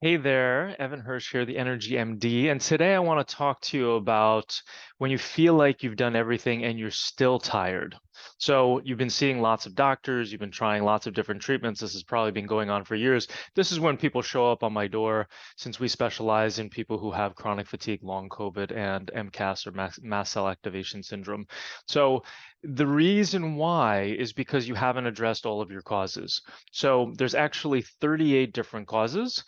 Hey there, Evan Hirsch here, the Energy MD, and today I want to talk to you about when you feel like you've done everything and you're still tired. So you've been seeing lots of doctors, you've been trying lots of different treatments. This has probably been going on for years. This is when people show up on my door, since we specialize in people who have chronic fatigue, long COVID, and MCAS or mast cell activation syndrome. So the reason why is because you haven't addressed all of your causes. So there's actually 38 different causes,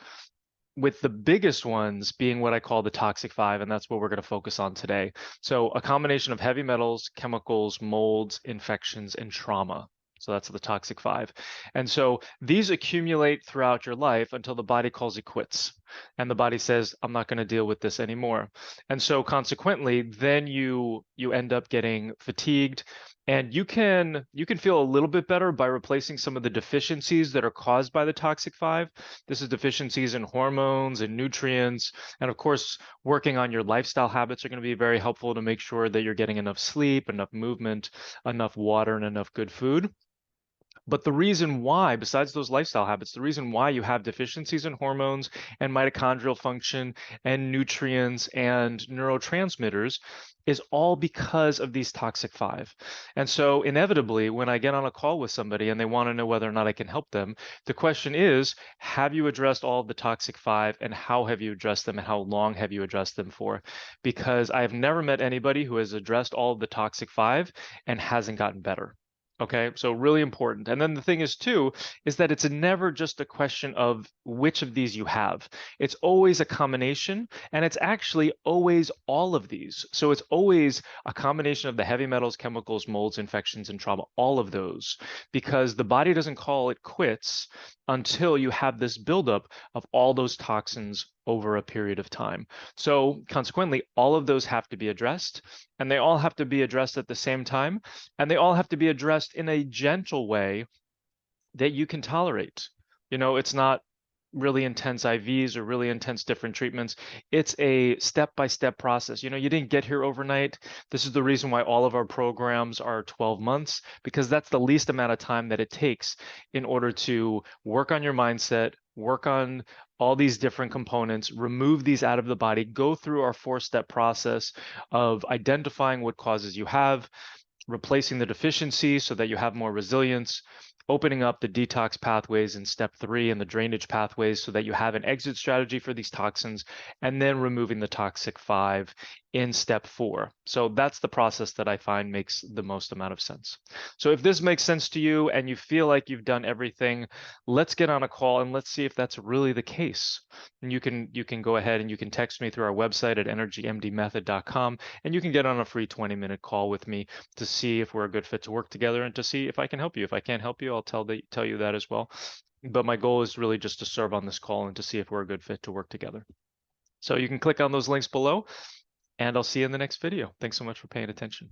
with the biggest ones being what I call the toxic five, and that's what we're going to focus on today. So a combination of heavy metals, chemicals, molds, infections, and trauma. So that's the toxic five. And so these accumulate throughout your life until the body calls it quits. And the body says, I'm not going to deal with this anymore. And so consequently, then you end up getting fatigued, and you can feel a little bit better by replacing some of the deficiencies that are caused by the toxic five. This is deficiencies in hormones and nutrients. And of course, working on your lifestyle habits are going to be very helpful to make sure that you're getting enough sleep, enough movement, enough water, and enough good food. But the reason why, besides those lifestyle habits, the reason why you have deficiencies in hormones and mitochondrial function and nutrients and neurotransmitters is all because of these toxic five. And so inevitably, when I get on a call with somebody and they want to know whether or not I can help them, the question is, have you addressed all of the toxic five, and how have you addressed them, and how long have you addressed them for? Because I've never met anybody who has addressed all of the toxic five and hasn't gotten better. Okay, so really important. And then the thing is too, is that it's never just a question of which of these you have. It's always a combination, and it's actually always all of these. So it's always a combination of the heavy metals, chemicals, molds, infections, and trauma, all of those, because the body doesn't call it quits until you have this buildup of all those toxins over a period of time. So consequently, all of those have to be addressed, and they all have to be addressed at the same time, and they all have to be addressed in a gentle way that you can tolerate. It's not really intense IVs or really intense different treatments. It's a step-by-step process. You didn't get here overnight. This is the reason why all of our programs are 12 months, because that's the least amount of time that it takes in order to work on your mindset, work on all these different components, remove these out of the body, go through our 4-step process of identifying what causes you have, replacing the deficiency so that you have more resilience, opening up the detox pathways in step 3 and the drainage pathways so that you have an exit strategy for these toxins, and then removing the toxic 5 in step 4. So that's the process that I find makes the most amount of sense. So if this makes sense to you and you feel like you've done everything, let's get on a call and let's see if that's really the case. And you can go ahead and you can text me through our website at energigmdmethod.com, and you can get on a free 20-minute call with me to see if we're a good fit to work together and to see if I can help you. If I can't help you, I'll tell you that as well. But my goal is really just to serve on this call and to see if we're a good fit to work together. So you can click on those links below, and I'll see you in the next video. Thanks so much for paying attention.